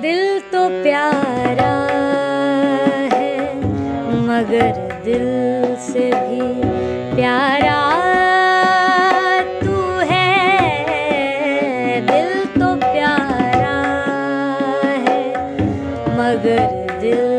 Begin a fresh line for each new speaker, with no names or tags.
दिल तो प्यारा है मगर दिल से भी प्यारा तू है। दिल तो प्यारा है मगर दिल